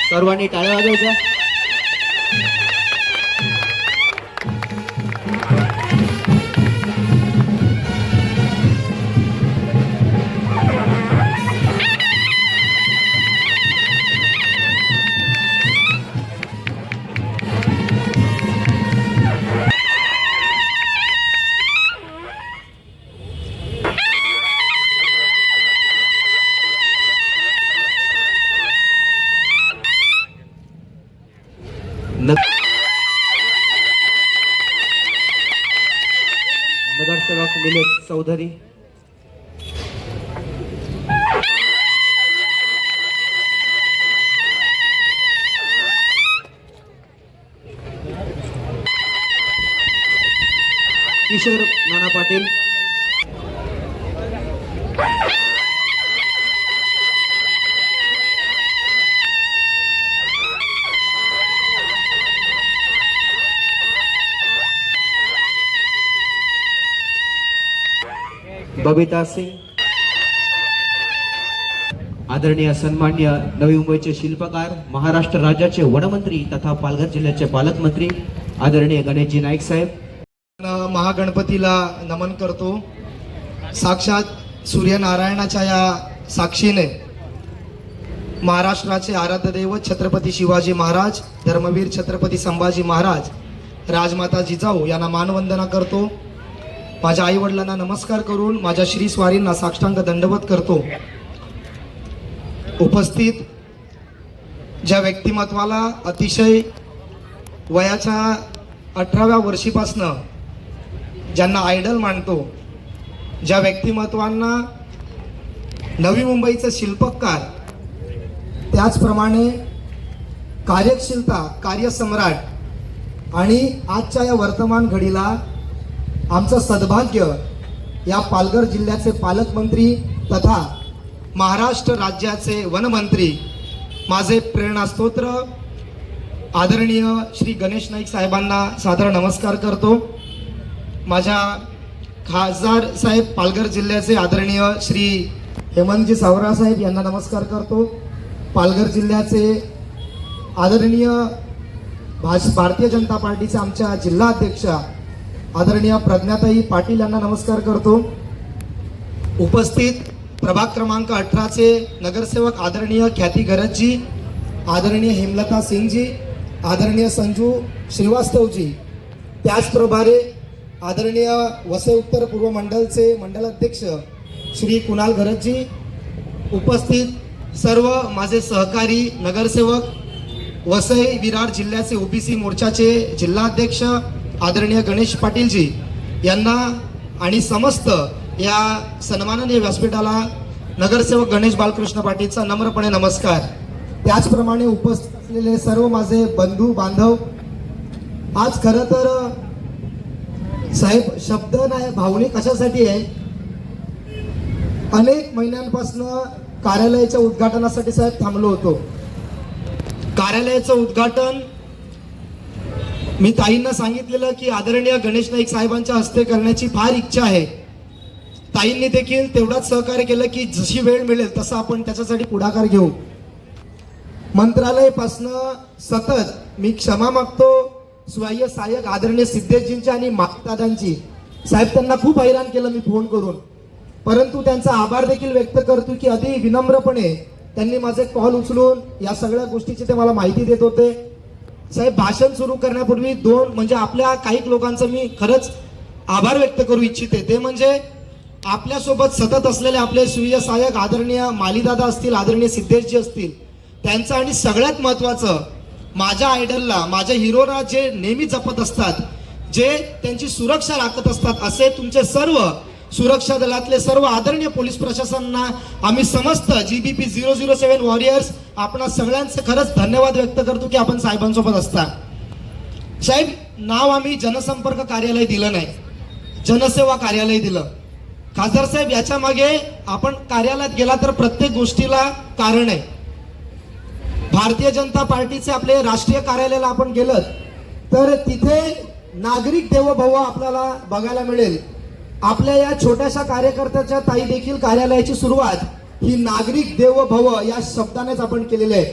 सर्वांनी टाळ्या वाजवायच्या. नगरसेवक निलेश चौधरी, किशोर नाना पाटील, बबिता सिंग, आदरणीय सन्मान्य नवी मुंबईचे शिल्पकार, महाराष्ट्र राज्याचे वनमंत्री तथा पालघर जिल्ह्याचे पालकमंत्री आदरणीय गणेशजी नाईक साहेब. महागणपतीला नमन करतो. साक्षात सूर्यनारायणाच्या या साक्षीने महाराष्ट्राचे आराध्य दैवत छत्रपती शिवाजी महाराज, धर्मवीर छत्रपती संभाजी महाराज, राजमाता जिजाऊ यांना मानवंदना करतो. माझ्या आई वडिलांना नमस्कार करून माझ्या श्री स्वारींना साष्टांग दंडवत करतो. उपस्थित ज्या व्यक्तिमत्वाला अतिशय वयाच्या 18व्या वर्षीपासनं ज्यांना आयडल मानतो, ज्या व्यक्तिमत्वांना नवी मुंबईचे शिल्पकार, त्याचप्रमाणे कार्यशीलता, कार्यसम्राट आणि आजच्या या वर्तमान घडीला आमचं सद्भाग्य या पालघर जिल्ह्याचे पालकमंत्री तथा महाराष्ट्र राज्याचे वनमंत्री, माझे प्रेरणास्तोत्र आदरणीय श्री गणेश नाईक साहेबांना सादर नमस्कार करतो. माझ्या खासदार साहेब पालघर जिल्ह्याचे आदरणीय श्री हेमंतजी सावरा साहेब यांना नमस्कार करतो. पालघर जिल्ह्याचे आदरणीय भारतीय जनता पार्टीचे आमच्या जिल्हाध्यक्ष आदरणीय प्रज्ञाताई पाटील यांना नमस्कार करतो. उपस्थित प्रभाग क्रमांक 18चे नगरसेवक आदरणीय ख्याती गरजजी, आदरणीय हेमलता सिंगजी, आदरणीय संजू श्रीवास्तवजी, त्याचप्रमाणे आदरणीय वसई उत्तर पूर्व मंडलचे मंडल अध्यक्ष श्री कुणाल गरजजी, उपस्थित सर्व माझे सहकारी नगरसेवक, वसई विरार जिल्ह्याचे ओबीसी मोर्चाचे जिल्हाध्यक्ष आदरणीय गणेश पाटीलजी यांना आणि समस्त या सन्माननीय व्यासपीठाला नगरसेवक गणेश बालकृष्ण पाटीलचा नम्रपणे नमस्कार. त्याचप्रमाणे उपस्थित असलेले सर्व माझे बंधू बांधव, आज खरं तर साहेब शब्द नाही, भावनिक कशासाठी आहे, अनेक महिन्यांपासून कार्यालयाच्या उद्घाटनासाठी साहेब थांबलो होतो. कार्यालयाचं उद्घाटन मी ताईंना सांगितलेलं की आदरणीय गणेश नाईक साहेबांच्या हस्ते करण्याची फार इच्छा आहे. ताईंनी देखील तेवढाच सहकार्य केलं की जशी वेळ मिळेल तसं आपण त्याच्यासाठी पुढाकार घेऊ. मंत्रालयापासनं सतत मी क्षमा मागतो स्वयं सहाय्यक आदरणीय सिद्धेशजींची आणि मातादांची. साहेब त्यांना खूप हैराण केलं मी फोन करून, परंतु त्यांचा आभार देखील व्यक्त करतो की अति विनम्रपणे त्यांनी माझे कॉल उचलून या सगळ्या गोष्टीची ते मला माहिती देत होते. साहेब भाषण सुरू करण्यापूर्वी दोन म्हणजे आपल्या काही लोकांचं मी खरंच आभार व्यक्त करू इच्छिते. ते म्हणजे आपल्यासोबत सतत असलेले आपले स्वीय सहाय्यक आदरणीय मालीदादा असतील, आदरणीय सिद्धेशजी असतील, त्यांचं आणि सगळ्यात महत्त्वाचं माझ्या आयडलला, माझ्या हिरोला जे नेहमी जपत असतात, जे त्यांची सुरक्षा राखत असतात, असे तुमचे सर्व सुरक्षा दलातले सर्व आदरणीय पोलीस प्रशासनांना आम्ही समस्त GBP 007 वॉरियर्स आपणा सगळ्यांचे खरंच धन्यवाद व्यक्त करतो की आपण साहेबांसोबत असता. साहेब नाव आम्ही जनसंपर्क कार्यालय दिलं नाही, जनसेवा कार्यालय दिलं. खासदार साहेब याच्या मागे आपण कार्यालयात गेला तर प्रत्येक गोष्टीला कारण आहे. भारतीय जनता पार्टीचे आपले राष्ट्रीय कार्यालयाला आपण गेलं तर तिथे नागरिक देवोभव आपल्याला बघायला मिळेल. आपल्या या छोट्याशा कार्यकर्त्याच्या ताई देखील कार्यालयाची सुरुवात ही नागरिक देवोभव या शब्दानेच आपण केलेली आहे.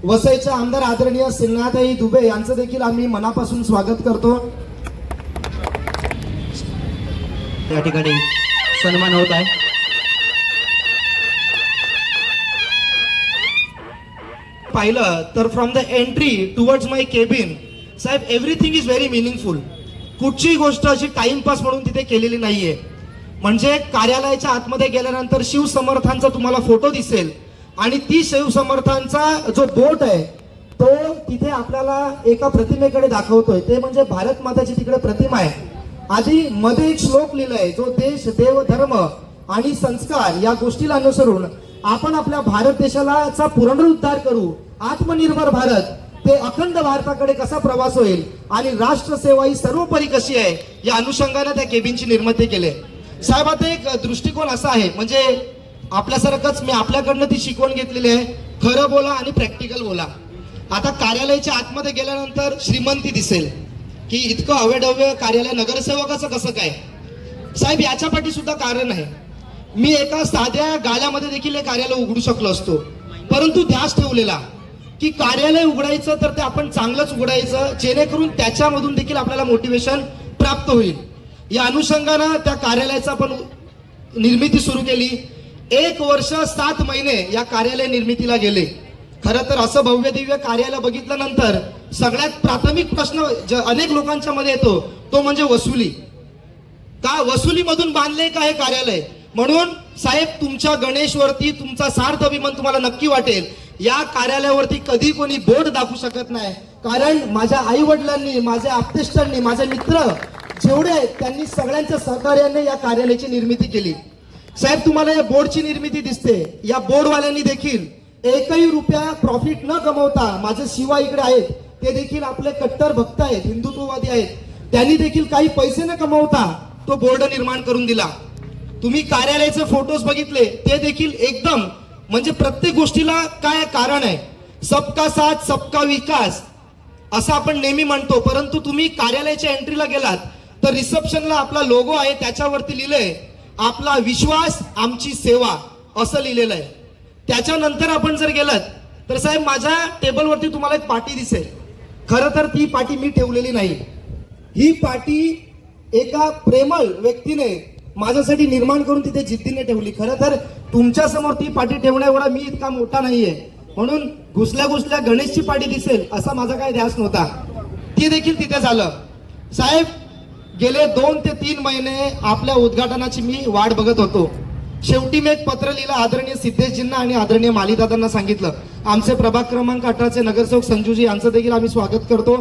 वसईचे आमदार आदरणीय सिन्हाताई दुबे यांचं देखील आम्ही मनापासून स्वागत करतो. या ठिकाणी सन्मान होत आहे. पाहिलं तर from the entry towards my cabin साहेब एव्हरीथिंग इज व्हेरी मिनिंगफुल. कुठचीही गोष्ट अशी टाइमपास म्हणून तिथे केलेली नाहीये. म्हणजे कार्यालयाच्या आतमध्ये गेल्यानंतर शिवसमर्थांचा तुम्हाला फोटो दिसेल आणि ती शिवसमर्थांचा जो बोट आहे तो तिथे आपल्याला एका प्रतिमेकडे दाखवतोय. ते म्हणजे भारत माताची तिकडे प्रतिमा आहे. आधी मध्ये एक श्लोक लिहिलाय जो देश देव धर्म आणि संस्कार या गोष्टीला अनुसरून आपण आपल्या भारत देशाला पुनरुद्धार करू. आत्मनिर्भर भारत ते अखंड भारताकडे कसा प्रवास होईल आणि राष्ट्रसेवा ही सर्वोपरी कशी आहे या अनुषंगाने त्या केबिनची निर्मिती केली. साहेब आता एक दृष्टिकोन असा आहे म्हणजे आपल्यासारखंच मी आपल्याकडनं ती शिकवण घेतलेली आहे. खरं बोला आणि प्रॅक्टिकल बोला. आता कार्यालयाच्या आतमध्ये गेल्यानंतर श्रीमंती दिसेल की इतकं अवेडव्य कार्यालय नगरसेवकाचं कसं काय. साहेब याच्या पाठी सुद्धा कारण आहे. मी एका साध्या गाल्यामध्ये देखील हे कार्यालय उघडू शकलो असतो परंतु ध्यास ठेवलेला की कार्यालय उघडायचं तर ते आपण चांगलंच उघडायचं जेणेकरून त्याच्यामधून देखील आपल्याला मोटिवेशन प्राप्त होईल. या अनुषंगानं त्या कार्यालयाचा आपण निर्मिती सुरू केली. 1 वर्ष 7 महिने या कार्यालय निर्मितीला गेले. खरं तर असं भव्य दिव्य कार्यालय बघितल्यानंतर सगळ्यात प्राथमिक प्रश्न अनेक लोकांच्या मध्ये येतो तो म्हणजे वसुली. का वसुलीमधून बांधले का हे कार्यालय. म्हणून साहेब तुमच्या गणेशवरती तुमचा सार्थ अभिमान तुम्हाला नक्की वाटेल. या कार्यालयावरती कधी कोणी बोर्ड दाखवू शकत नाही कारण माझ्या आई वडिलांनी माझ्या आप्तेष्टांनी माझे मित्र जेवढे आहेत त्यांनी सगळ्यांच्या सहकार्याने या कार्यालयाची निर्मिती केली. साहेब तुम्हाला या बोर्डची निर्मिती दिसते. या बोर्डवाल्यांनी देखील एकही रुपया प्रॉफिट न कमवता माझे शिवा इकडे आहेत ते देखील आपले कट्टर भक्त आहेत हिंदुत्ववादी आहेत. त्यांनी देखील काही पैसे न कमवता तो बोर्ड निर्माण करून दिला. तुम्ही कार्यालयाचे फोटोज बघितले ते देखील एकदम म्हणजे प्रत्येक गोष्टीला काय कारण आहे. सबका साथ सबका विकास असं आपण नेहमी म्हणतो परंतु तुम्ही कार्यालयाच्या एंट्रीला गेलात तर रिसेप्शनला आपला लोगो आहे त्याच्यावरती लिहिलंय आपला विश्वास आमची सेवा असं लिहिलेलं आहे. त्याच्यानंतर आपण जर गेलात तर साहेब माझ्या टेबलवरती तुम्हाला एक पाटी दिसेल. खरं तर ती पाटी मी ठेवलेली नाही. ही पाटी एका प्रेमळ व्यक्तीने माझ्यासाठी निर्माण करून तिथे जिद्दीने ठेवली. खरं तर तुमच्या समोर ती पाटी ठेवण्या एवढा मी इतका मोठा नाहीये म्हणून घुसल्या घुसल्या गणेशची पाटी दिसेल असा माझा काही ध्यास नव्हता. ती देखील तिथे झालं. साहेब गेले 2 ते 3 महिने आपल्या उद्घाटनाची मी वाट बघत होतो. शेवटी मी एक पत्र लिहिलं आदरणीय सिद्धेशजींना आणि आदरणीय मालीदादांना सांगितलं आमचे प्रभाग क्रमांक 18चे नगरसेवक संजूजी यांचं देखील आम्ही स्वागत करतो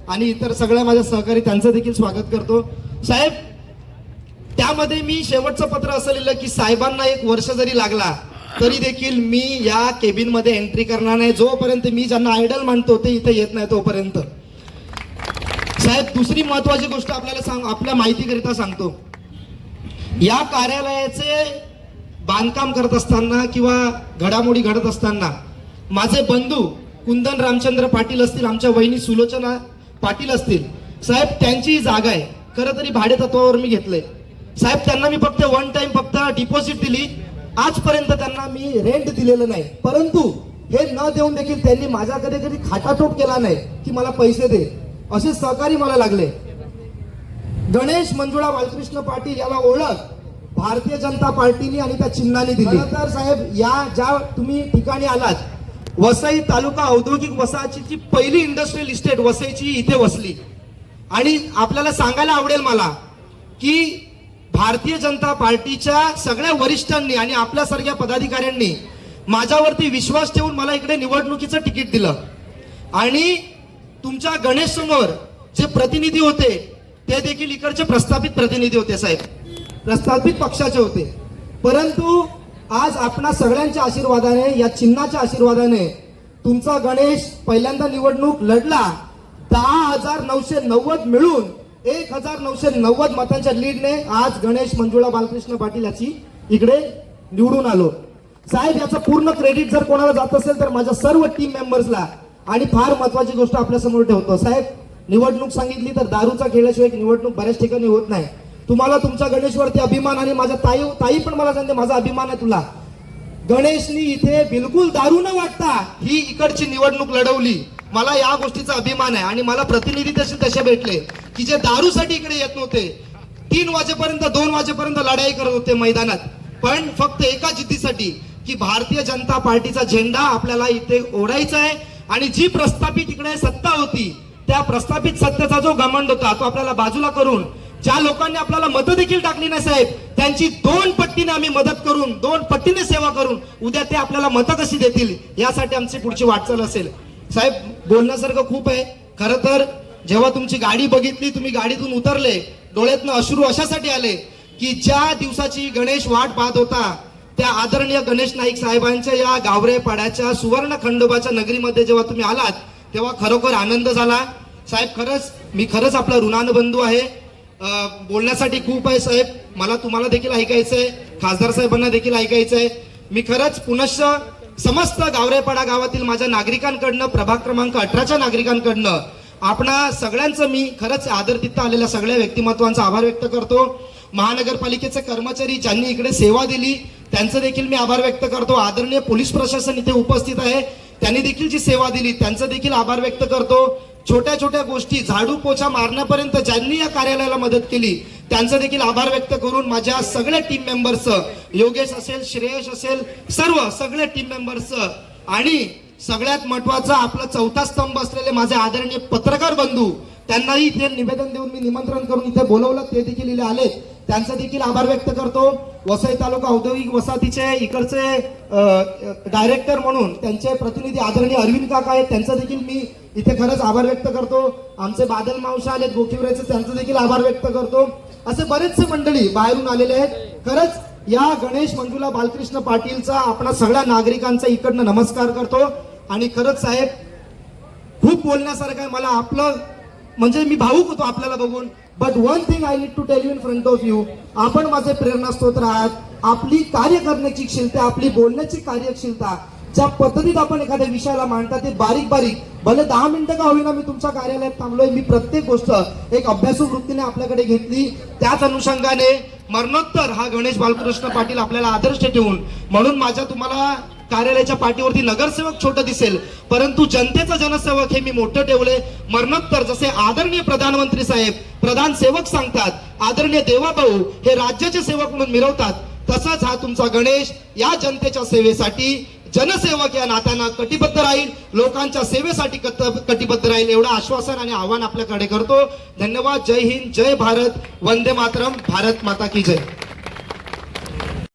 आणि इतर सगळ्या माझ्या सहकारी त्यांचं देखील स्वागत करतो. साहेब त्यामध्ये मी शेवटचं पत्र असं लिहिलं की साहेबांना 1 वर्ष जरी लागला तरी देखील मी या केबिन मध्ये एंट्री करणार नाही जोपर्यंत मी ज्यांना आयडल मानतो ते इथे येत नाही तोपर्यंत. साहेब दुसरी महत्वाची गोष्ट आपल्याला आपल्या माहितीकरिता सांगतो. या कार्यालयाचे बांधकाम करत असताना किंवा घडामोडी घडत असताना माझे बंधू कुंदन रामचंद्र पाटील असतील आमच्या वहिनी सुलोचना पाटील असतील साहेब त्यांची जागा आहे. खरं तरी भाडे तत्वावर मी घेतलंय. साहेब त्यांना मी फक्त 1 टाइम फक्त डिपॉझिट दिली. आजपर्यंत त्यांना मी रेंट दिलेलं नाही परंतु हे न देऊन देखील त्यांनी माझ्याकडे कधी खाटाटोप केला नाही की मला पैसे दे असे सहकारी मला लागले. गणेश मंजुळा बालकृष्ण पाटील याला ओळख भारतीय जनता पार्टीने आणि त्या चिन्हाने दिली. तर साहेब या ज्या तुम्ही ठिकाणी आलात वसई तालुका औद्योगिक वसाहतीची पहिली इंडस्ट्रियल इस्टेट वसईची इथे वसली आणि आपल्याला सांगायला आवडेल मला की भारतीय जनता पार्टीच्या सगळ्या वरिष्ठांनी आणि आपल्यासारख्या पदाधिकाऱ्यांनी माझ्यावरती विश्वास ठेवून मला इकडे निवडणुकीचं तिकीट दिलं आणि तुमच्या गणेश समोर जे प्रतिनिधी होते ते देखील इकडचे प्रस्थापित प्रतिनिधी होते साहेब प्रस्थापित पक्षाचे होते. परंतु आज आपणा सगळ्यांच्या आशीर्वादाने या चिन्हाच्या आशीर्वादाने तुमचा गणेश पहिल्यांदा निवडणूक लढला 10,990 मिळून 1,990 मतांच्या लीडने आज गणेश मंजुळा बालकृष्ण पाटील याची इकडे निवडून आलो. साहेब याचं पूर्ण क्रेडिट जर कोणाला जात असेल तर माझ्या सर्व टीम मेंबर्सला आणि फार महत्वाची गोष्ट आपल्या समोर ठेवतो. साहेब निवडणूक सांगितली तर दारूचा खेळल्याशिवाय निवडणूक बऱ्याच ठिकाणी होत नाही. तुम्हाला तुमच्या गणेशवरती अभिमान आणि माझ्या ताई पण मला सांगते माझा अभिमान आहे तुला. गणेशनी इथे बिलकुल दारू न वाटता ही इकडची निवडणूक लढवली. मला या गोष्टीचा अभिमान आहे आणि मला प्रतिनिधी तसे भेटले की जे दारूसाठी इकडे येत नव्हते, 3 वाजेपर्यंत 2 वाजेपर्यंत लढाई करत होते मैदानात, पण फक्त एका जिद्दीसाठी की भारतीय जनता पार्टीचा झेंडा आपल्याला इथे ओढायचा आहे आणि जी प्रस्थापित इकडे सत्ता होती त्या प्रस्थापित सत्तेचा जो घमंड होता तो आपल्याला बाजूला करून ज्या लोकांनी आपल्याला मतं देखील टाकली नाही साहेब, त्यांची 2 पट्टीने आम्ही मदत करून 2 पट्टीने सेवा करून उद्या ते आपल्याला मतं कशी देतील यासाठी आमची पुढची वाटचाल असेल. साहेब बोलण्यासारखं खूप आहे. खरं तर जेव्हा तुमची गाडी बघितली, तुम्ही गाडीतून उतरले, डोळ्यातनं अश्रू अशासाठी आले की ज्या दिवसाची गणेश वाट पाहत होता त्या आदरणीय गणेश नाईक साहेबांच्या या गावरेपाड्याच्या सुवर्ण खंडोबाच्या नगरीमध्ये जेव्हा तुम्ही आलात तेव्हा खरोखर आनंद झाला. साहेब मी खरंच आपला ऋणानुबंधू आहे. बोलण्यासाठी खूप आहे साहेब, मला तुम्हाला देखील ऐकायचंय, खासदार साहेबांना देखील ऐकायचंय. मी खरंच पुनश्च समस्त गावरेपाडा गावातील माझ्या नागरिकांकडनं, प्रभाग क्रमांक 18च्या नागरिकांकडनं आपणा सगळ्यांचं मी खरंच आदर तिथं आलेल्या सगळ्या व्यक्तिमत्वांचा आभार व्यक्त करतो. महानगरपालिकेचे कर्मचारी ज्यांनी इकडे सेवा दिली त्यांचं देखील मी आभार व्यक्त करतो. आदरणीय पोलीस प्रशासन इथे उपस्थित आहे, त्यांनी देखील जी सेवा दिली त्यांचं देखील आभार व्यक्त करतो. छोट्या छोट्या गोष्टी झाडू पोछा मारण्यापर्यंत ज्यांनी या कार्यालयाला मदत केली त्यांचं देखील आभार व्यक्त करून माझ्या सगळ्या टीम मेंबर्स, योगेश असेल, श्रेयश असेल, सगळे टीम मेंबर्स आणि सगळ्यात महत्वाचं आपला चौथा स्तंभ असलेले माझे आदरणीय पत्रकार बंधू, त्यांनाही इथे निवेदन देऊन मी निमंत्रण करून इथे बोलवलं, ते देखील इथे आले, त्यांचा देखील आभार व्यक्त करतो. वसई तालुका औद्योगिक वसाहतीचे इकडचे डायरेक्टर म्हणून त्यांचे प्रतिनिधी आदरणीय अरविंद काका आहेत, त्यांचा देखील मी इथे खरंच आभार व्यक्त करतो. आमचे बादल मावशा आलेत गोखिवऱ्याचे, त्यांचा देखील आभार व्यक्त करतो. असे बरेचसे मंडळी बाहेरून आलेले आहेत. खरंच या गणेश मंजुला बालकृष्ण पाटीलचा आपण सगळ्या नागरिकांचा इकडनं नमस्कार करतो. आणि खरंच साहेब खूप बोलण्यासारखं आहे. मला आपलं म्हणजे मी भावूक होतो आपल्याला बघून. But one thing I need to tell you in front of you, आपण माझे प्रेरणास्त्रोत आहात. आपली कार्य करण्याची क्षमता, आपली बोलण्याची कार्यक्षमता, ज्या पद्धतीत आपण एखाद्या विषयाला मांडता ते बारीक भले 10 मिनिटं का होईना मी तुमच्या कार्यालयात थांबलोय, मी प्रत्येक गोष्ट एक अभ्यासू वृत्तीने आपल्याकडे घेतली. त्याच अनुषंगाने मरणोत्तर हा गणेश बालकृष्ण पाटील आपल्याला आदर्श ठेवून, म्हणून माझ्या तुम्हाला कार्यालयाच्या पाठीवरती नगरसेवक छोटं दिसेल परंतु जनतेचा जनसेवक हे मी मोठं ठेवले. मरणोत्तर जसे आदरणीय प्रधानमंत्री साहेब प्रधान सेवक सांगतात, आदरणीय देवाभाऊ हे राज्याचे सेवक म्हणून मिरवतात, तसाच हा तुमचा गणेश या जनतेच्या सेवेसाठी जनसेवक या नात्यानं कटिबद्ध राहील, लोकांच्या सेवेसाठी कटिबद्ध राहील एवढं आश्वासन आणि आव्हान आपल्याकडे करतो. धन्यवाद. जय हिंद, जय भारत, वंदे मातरम, भारत माता की जय.